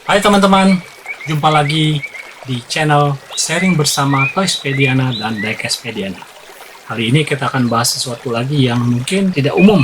Hai teman-teman, jumpa lagi di channel sharing bersama Toyspediana dan Diecastpediana. Kali ini kita akan bahas sesuatu lagi yang mungkin tidak umum,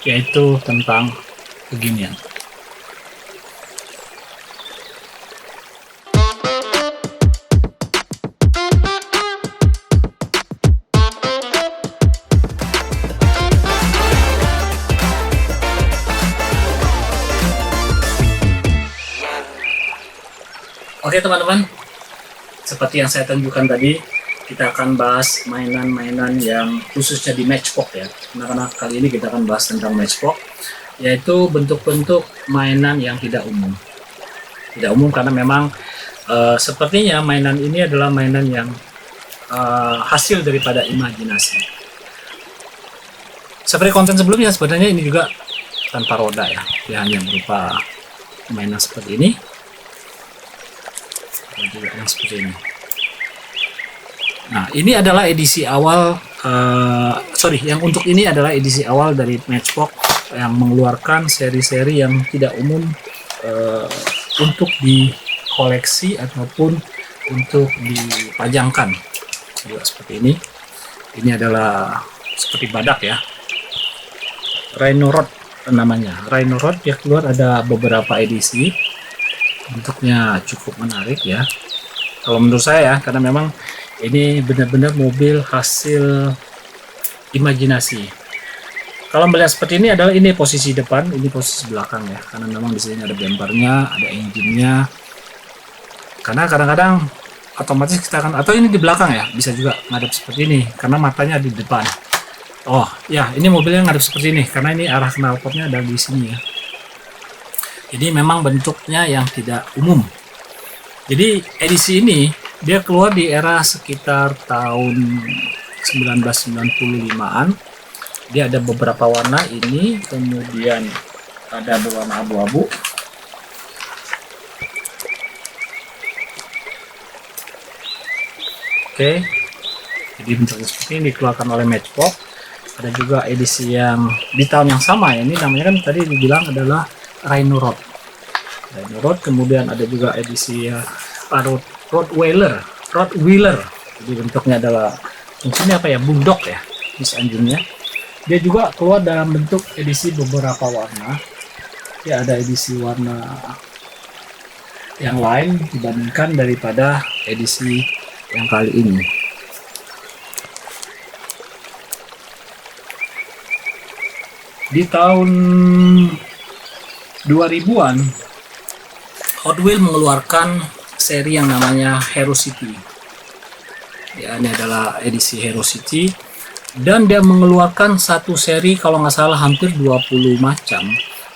yaitu tentang beginian. Oke teman-teman, seperti yang saya tunjukkan tadi, kita akan bahas mainan-mainan yang khususnya di Matchbox ya. Karena kali ini kita akan bahas tentang Matchbox, yaitu bentuk-bentuk mainan yang tidak umum. Tidak umum karena memang sepertinya mainan ini adalah mainan yang hasil daripada imajinasi. Seperti konten sebelumnya, sebenarnya ini juga tanpa roda ya. Dia hanya berupa mainan seperti ini. Juga yang seperti ini. Nah, ini adalah edisi awal. Yang untuk ini adalah edisi awal dari Matchbox yang mengeluarkan seri-seri yang tidak umum untuk dikoleksi ataupun untuk dipajangkan. Juga seperti ini. Ini adalah seperti badak ya. Rhino Rod namanya. Rhino Rod ya, keluar ada beberapa edisi. Bentuknya cukup menarik ya kalau menurut saya ya, karena memang ini benar-benar mobil hasil imajinasi. Kalau melihat seperti ini adalah ini posisi depan, ini posisi belakang ya, karena memang di sini ada bempernya, ada engine-nya. Karena kadang-kadang otomatis kita akan, atau ini di belakang ya, bisa juga ngadep seperti ini karena matanya di depan. Oh ya, ini mobilnya ngadep seperti ini karena ini arah knalpotnya ada di sini ya. Jadi memang bentuknya yang tidak umum. Jadi edisi ini dia keluar di era sekitar tahun 1995-an. Dia ada beberapa warna ini, kemudian ada berwarna abu-abu. Oke. Jadi bentuknya seperti ini dikeluarkan oleh Matchbox. Ada juga edisi yang di tahun yang sama ya. Ini namanya kan tadi dibilang adalah Rhino Rod. Rhino Rod, kemudian ada juga edisi Rottweiler. Jadi bentuknya adalah fungsinya apa ya? Bulldog ya, bis engine-nya. Dia juga keluar dalam bentuk edisi beberapa warna. Ya, ada edisi warna yang lain dibandingkan daripada edisi yang kali ini. Di tahun 2000-an Hot Wheels mengeluarkan seri yang namanya Hero City. Ya, ini adalah edisi Hero City dan dia mengeluarkan satu seri kalau nggak salah hampir 20 macam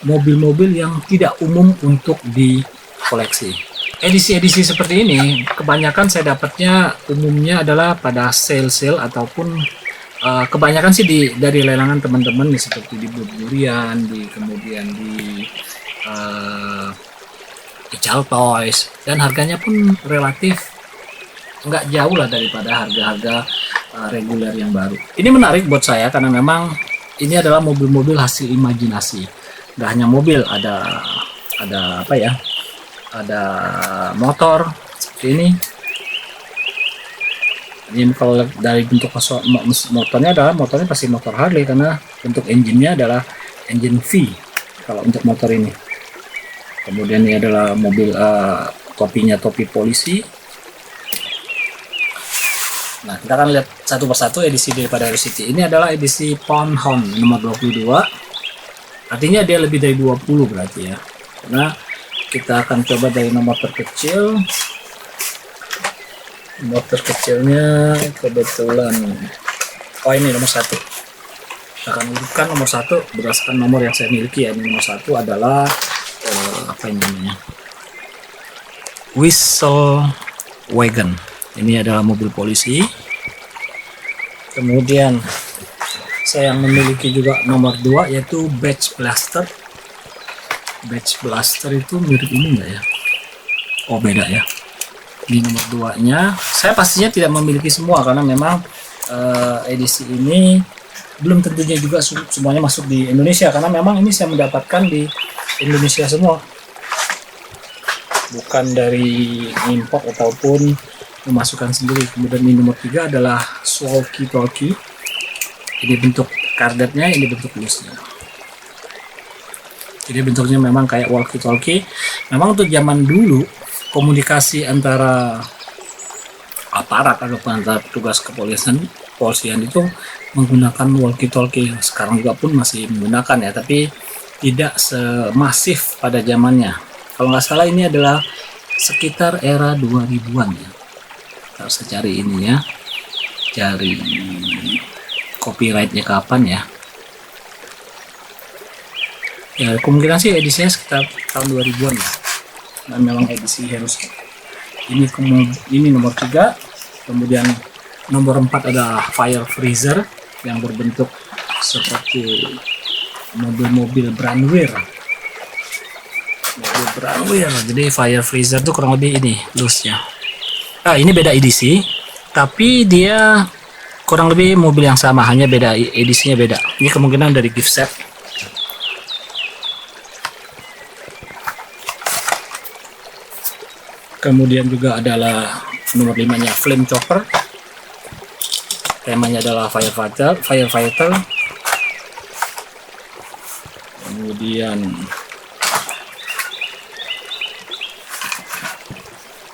mobil-mobil yang tidak umum untuk dikoleksi. Edisi-edisi seperti ini kebanyakan saya dapatnya umumnya adalah pada sale-sale ataupun kebanyakan sih dari lelangan teman-teman nih, seperti di Burdurian, kemudian di Ical Toys, dan harganya pun relatif nggak jauh lah daripada harga-harga reguler yang baru. Ini menarik buat saya karena memang ini adalah mobil-mobil hasil imajinasi. Nggak hanya mobil, ada apa ya? Ada motor seperti ini. Ini kalau dari bentuk motornya pasti motor Harley karena bentuk engine-nya adalah engine V kalau untuk motor ini. Kemudian ini adalah mobil topinya topi polisi. Nah, kita akan lihat satu persatu edisi daripada Hero City. Ini adalah edisi Pound Hound nomor 22. Artinya dia lebih dari 20 berarti ya. Karena kita akan coba dari nomor terkecil. Nomor terkecilnya kebetulan ini nomor 1. Kita akan urutkan nomor 1 berdasarkan nomor yang saya miliki ya. Ini nomor 1 adalah apa ini namanya, Whistle Wagon. Ini adalah mobil polisi. Kemudian saya memiliki juga nomor 2 yaitu Badge Blaster. Badge Blaster itu mirip ini enggak ya? Oh, beda ya. Di nomor 2-nya saya pastinya tidak memiliki semua karena memang edisi ini belum tentunya juga semuanya masuk di Indonesia karena memang ini saya mendapatkan di Indonesia semua. bukan dari import ataupun memasukkan sendiri. Kemudian ini nomor 3 adalah walkie talkie. Ini bentuk kardetnya, ini bentuk loose-nya. Jadi bentuknya memang kayak walkie talkie. Memang untuk zaman dulu komunikasi antara aparat ataupun antara petugas kepolisian itu menggunakan walkie talkie. Sekarang juga pun masih menggunakan ya, tapi tidak semasif pada zamannya. Kalau nggak salah ini adalah sekitar era 2000-an ya. Harus cari ini ya, cari copyrightnya kapan ya. Ya kemungkinan sih edisinya sekitar tahun 2000-an ya. Dan memang edisi harus ini nomor 3. Kemudian nomor 4 ada Fire Freezer yang berbentuk seperti mobil-mobil Brandwehr. Jadi Fire Freezer itu kurang lebih ini loose-nya. Ini beda edisi, tapi dia kurang lebih mobil yang sama, hanya beda edisinya beda. Ini kemungkinan dari gift set. Kemudian juga adalah nomor 5-nya Flame Chopper. Temanya adalah firefighter. Kemudian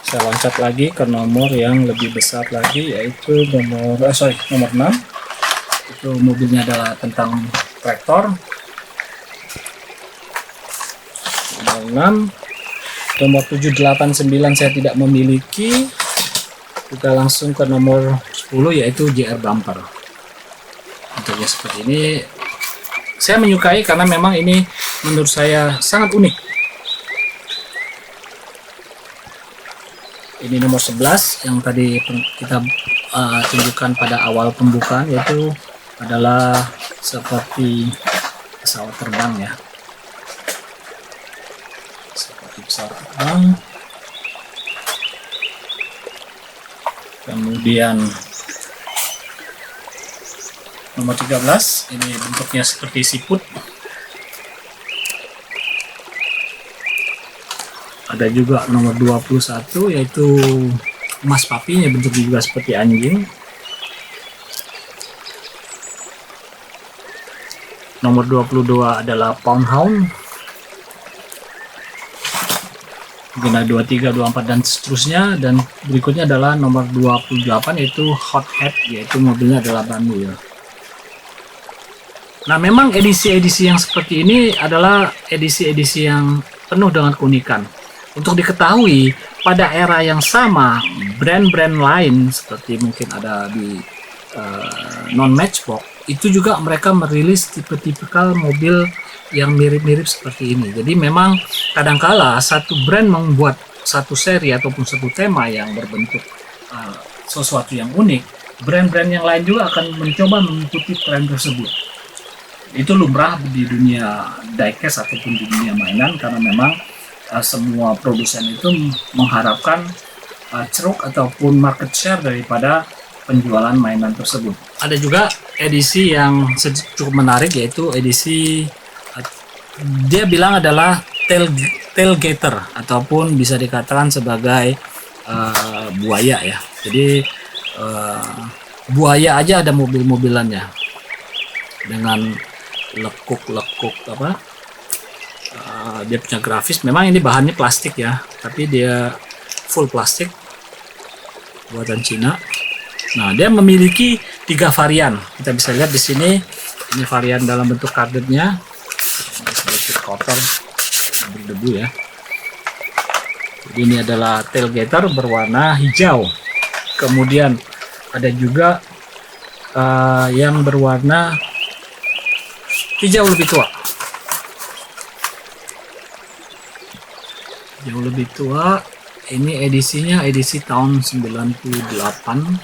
saya loncat lagi ke nomor yang lebih besar lagi, yaitu nomor 6. Itu mobilnya adalah tentang traktor. Nomor 6. Nomor 7, 8, 9 saya tidak memiliki. Kita langsung ke nomor 10, yaitu JR Bumper. Bentuknya seperti ini. Saya menyukai karena memang ini menurut saya sangat unik. Ini nomor 11 yang tadi kita tunjukkan pada awal pembukaan, yaitu adalah seperti pesawat terbang ya. Kemudian nomor 13 ini bentuknya seperti siput. Ada juga nomor 21 yaitu emas papinya, bentuknya juga seperti anjing. Nomor 22 adalah Pound Hound. Kemudian 23, 24 dan seterusnya, dan berikutnya adalah nomor 28 yaitu Hot Head, yaitu mobilnya adalah Brandwehr. Nah, memang edisi-edisi yang seperti ini adalah edisi-edisi yang penuh dengan keunikan. Untuk diketahui, pada era yang sama, brand-brand lain seperti mungkin ada di non-Matchbox, itu juga mereka merilis tipe-tipikal mobil yang mirip-mirip seperti ini. Jadi memang kadangkala satu brand membuat satu seri ataupun satu tema yang berbentuk sesuatu yang unik, brand-brand yang lain juga akan mencoba mengikuti tren tersebut. Itu lumrah di dunia diecast ataupun di dunia mainan, karena memang semua produsen itu mengharapkan ceruk ataupun market share daripada penjualan mainan tersebut. Ada juga edisi yang cukup menarik, yaitu edisi dia bilang adalah tailgater ataupun bisa dikatakan sebagai buaya ya. Jadi buaya aja ada mobil-mobilannya dengan lekuk-lekuk dia punya grafis. Memang ini bahannya plastik ya, tapi dia full plastik buatan Cina. Nah, dia memiliki 3 varian. Kita bisa lihat di sini, ini varian dalam bentuk kardetnya. Sedikit kotor, berdebu ya. Jadi ini adalah tailgater berwarna hijau. Kemudian ada juga yang berwarna hijau lebih tua. Jauh lebih tua. Ini edisinya edisi tahun 98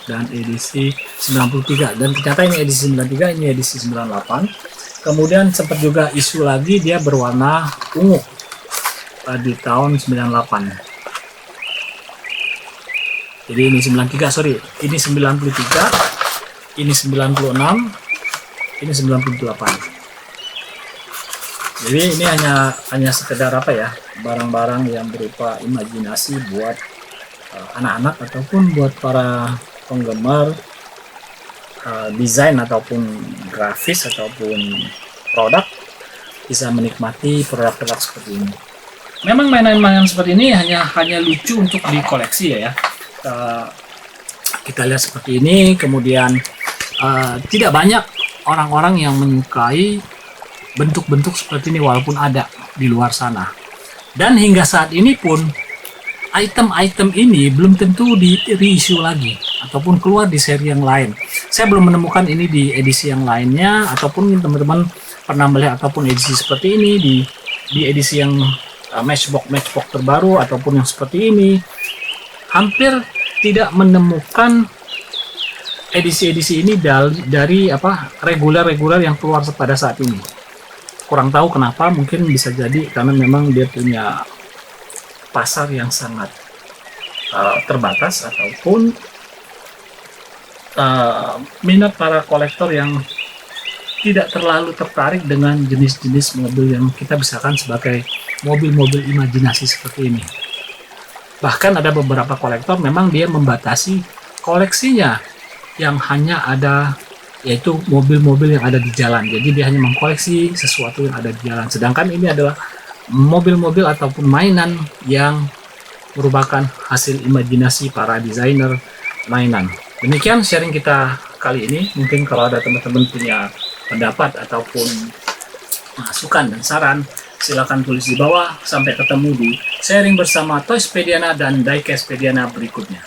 dan edisi 93, dan ternyata ini edisi 93, ini edisi 98. Kemudian sempat juga isu lagi dia berwarna ungu di tahun 98. Jadi ini 93, sorry, ini 93, ini 96, ini 98. Jadi ini hanya sekedar apa ya, barang-barang yang berupa imajinasi buat anak-anak ataupun buat para penggemar desain ataupun grafis ataupun produk bisa menikmati produk-produk seperti ini. Memang mainan-mainan seperti ini hanya lucu untuk dikoleksi ya. Kita lihat seperti ini, kemudian tidak banyak orang-orang yang menyukai bentuk-bentuk seperti ini walaupun ada di luar sana. Dan hingga saat ini pun item-item ini belum tentu di reissue lagi ataupun keluar di seri yang lain. Saya belum menemukan ini di edisi yang lainnya, ataupun teman-teman pernah melihat ataupun edisi seperti ini di edisi yang matchbox terbaru ataupun yang seperti ini. Hampir tidak menemukan edisi-edisi ini dari reguler yang keluar pada saat ini. Kurang tahu kenapa, mungkin bisa jadi karena memang dia punya pasar yang sangat terbatas ataupun minat para kolektor yang tidak terlalu tertarik dengan jenis-jenis mobil yang kita bisakan sebagai mobil-mobil imajinasi seperti ini. Bahkan ada beberapa kolektor memang dia membatasi koleksinya yang hanya ada, yaitu mobil-mobil yang ada di jalan. Jadi dia hanya mengkoleksi sesuatu yang ada di jalan. Sedangkan ini adalah mobil-mobil ataupun mainan yang merupakan hasil imajinasi para desainer mainan. Demikian sharing kita kali ini. Mungkin kalau ada teman-teman punya pendapat ataupun masukan dan saran, silakan tulis di bawah. Sampai ketemu di sharing bersama Toyspediana dan Diecastpediana berikutnya.